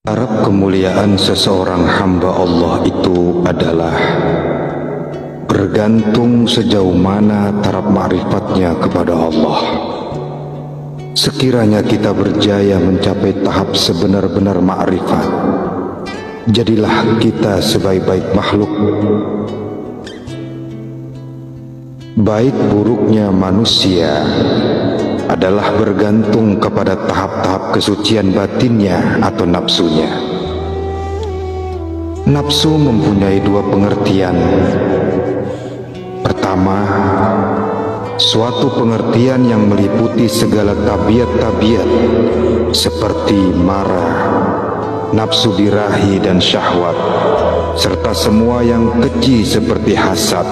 Harap kemuliaan seseorang hamba Allah itu adalah bergantung sejauh mana taraf ma'rifatnya kepada Allah. Sekiranya kita berjaya mencapai tahap sebenar-benar ma'rifat, jadilah kita sebaik-baik makhluk. Baik buruknya manusia adalah bergantung kepada tahap-tahap kesucian batinnya atau nafsunya. Nafsu mempunyai dua pengertian. Pertama, suatu pengertian yang meliputi segala tabiat-tabiat seperti marah, nafsu birahi dan syahwat, serta semua yang keji seperti hasad,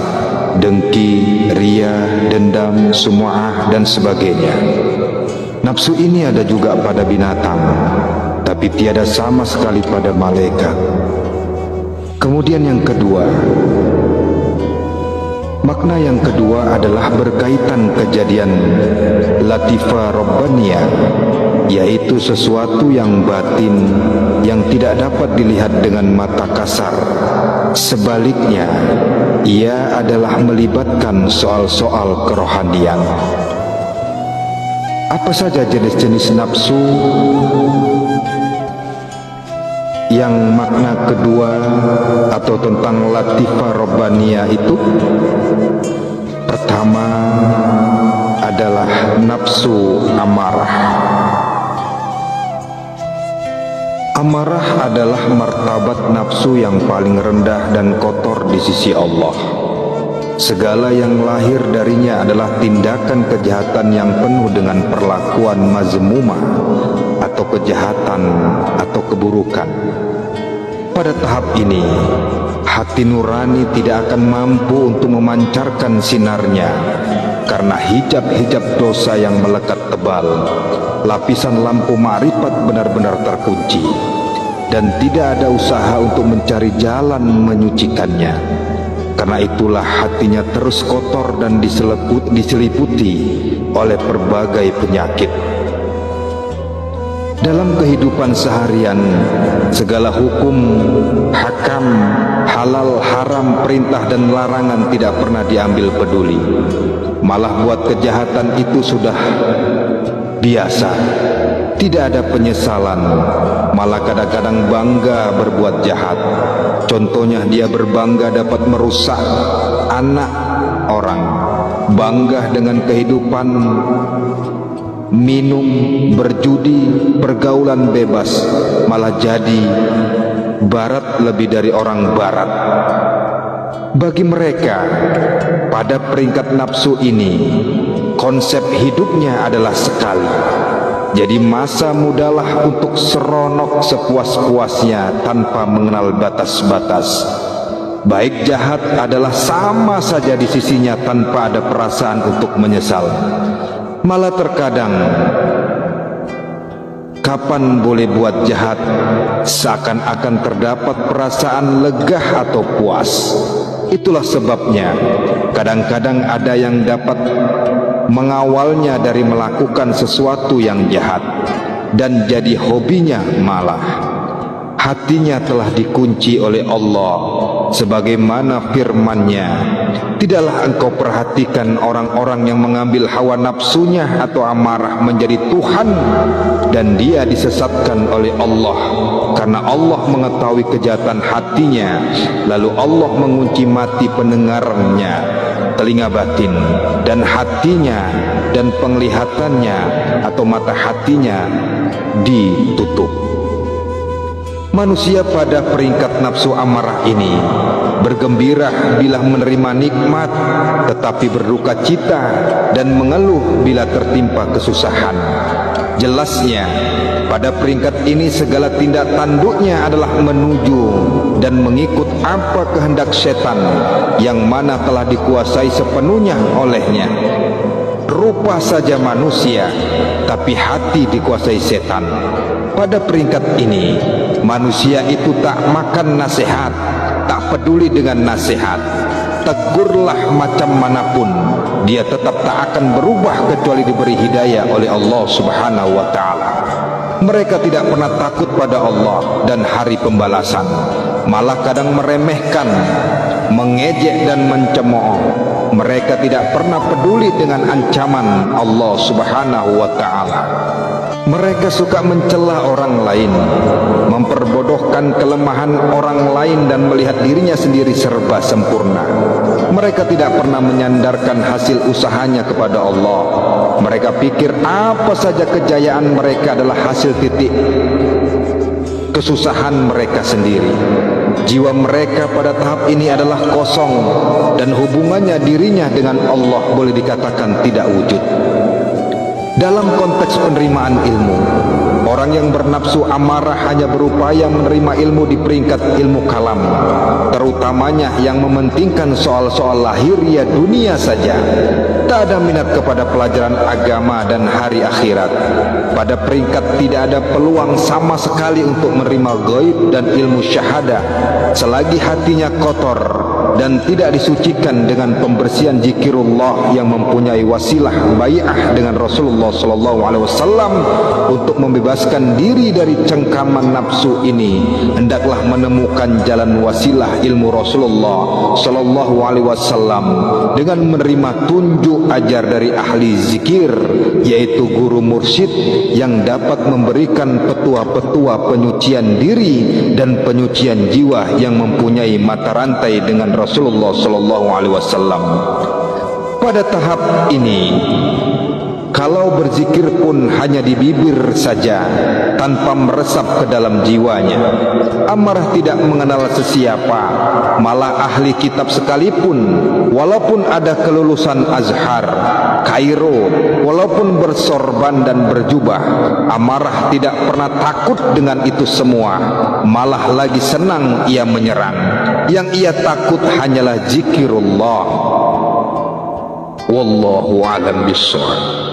dengki, ria, dendam, sumu'ah, dan sebagainya. Nafsu ini ada juga pada binatang, tapi tiada sama sekali pada malaikat. Kemudian yang kedua, makna yang kedua adalah berkaitan kejadian latifah rabbaniyah, yaitu sesuatu yang batin yang tidak dapat dilihat dengan mata kasar. Sebaliknya, ia adalah melibatkan soal-soal kerohanian. Apa saja jenis-jenis nafsu yang makna kedua atau tentang latifah rabbaniyah itu? Pertama adalah nafsu amarah. Amarah adalah martabat nafsu yang paling rendah dan kotor di sisi Allah. Segala yang lahir darinya adalah tindakan kejahatan yang penuh dengan perlakuan mazmumah atau kejahatan atau keburukan. Pada tahap ini, hati nurani tidak akan mampu untuk memancarkan sinarnya karena hijab-hijab dosa yang melekat tebal. Lapisan lampu ma'rifat benar-benar terkunci dan tidak ada usaha untuk mencari jalan menyucikannya. Karena itulah hatinya terus kotor dan diseliputi oleh berbagai penyakit. Dalam kehidupan seharian, segala hukum, hakam, halal, haram, perintah dan larangan tidak pernah diambil peduli. Malah buat kejahatan itu sudah biasa, tidak ada penyesalan, malah kadang-kadang bangga berbuat jahat. Contohnya, dia berbangga dapat merusak anak orang, bangga dengan kehidupan minum, berjudi, pergaulan bebas, malah jadi barat lebih dari orang barat. Bagi mereka, pada peringkat nafsu ini, konsep hidupnya adalah sekali. Jadi masa mudalah untuk seronok sepuas-puasnya tanpa mengenal batas-batas. Baik jahat adalah sama saja di sisinya tanpa ada perasaan untuk menyesal. Malah terkadang, kapan boleh buat jahat, seakan-akan terdapat perasaan lega atau puas. Itulah sebabnya kadang-kadang ada yang dapat mengawalnya dari melakukan sesuatu yang jahat dan jadi hobinya malah. Hatinya telah dikunci oleh Allah sebagaimana firman-Nya, tidaklah engkau perhatikan orang-orang yang mengambil hawa nafsunya atau amarah menjadi Tuhan dan dia disesatkan oleh Allah, karena Allah mengetahui kejahatan hatinya, lalu Allah mengunci mati pendengarnya, telinga batin, dan hatinya, dan penglihatannya atau mata hatinya ditutup. Manusia pada peringkat nafsu amarah ini bergembira bila menerima nikmat, tetapi berduka cita dan mengeluh bila tertimpa kesusahan. Jelasnya, pada peringkat ini segala tindak tanduknya adalah menuju dan mengikut apa kehendak setan yang mana telah dikuasai sepenuhnya olehnya. Rupa saja manusia, tapi hati dikuasai setan. Pada peringkat ini, manusia itu tak makan nasihat, tak peduli dengan nasihat. Tegurlah macam manapun, dia tetap tak akan berubah kecuali diberi hidayah oleh Allah Subhanahu wa ta'ala. Mereka tidak pernah takut pada Allah dan hari pembalasan, malah kadang meremehkan, mengejek dan mencemooh. Mereka tidak pernah peduli dengan ancaman Allah Subhanahu wa ta'ala. Mereka suka mencela orang lain, memperbodohkan kelemahan orang lain dan melihat dirinya sendiri serba sempurna. Mereka tidak pernah menyandarkan hasil usahanya kepada Allah. Mereka pikir apa saja kejayaan mereka adalah hasil titik kesusahan mereka sendiri. Jiwa mereka pada tahap ini adalah kosong, dan hubungannya dirinya dengan Allah boleh dikatakan tidak wujud. Dalam konteks penerimaan ilmu, orang yang bernafsu amarah hanya berupaya menerima ilmu di peringkat ilmu kalam, terutamanya yang mementingkan soal-soal lahiriah dunia saja. Tak ada minat kepada pelajaran agama dan hari akhirat. Pada peringkat tidak ada peluang sama sekali untuk menerima gaib dan ilmu syahadah selagi hatinya kotor dan tidak disucikan dengan pembersihan zikirullah yang mempunyai wasilah bai'ah dengan Rasulullah SAW untuk membebaskan diri dari cengkaman nafsu ini. Hendaklah menemukan jalan wasilah ilmu Rasulullah SAW dengan menerima tunjuk ajar dari ahli zikir, yaitu guru mursyid yang dapat memberikan petua-petua penyucian diri dan penyucian jiwa yang mempunyai mata rantai dengan Rasulullah SAW. Pada tahap ini, kalau berzikir pun hanya di bibir saja, tanpa meresap ke dalam jiwanya. Amarah tidak mengenal sesiapa, malah ahli kitab sekalipun, walaupun ada kelulusan Azhar, Kairo, walaupun bersorban dan berjubah, amarah tidak pernah takut dengan itu semua, malah lagi senang ia menyerang. Yang ia takut hanyalah zikirullah. Wallahu a'lam bishawab.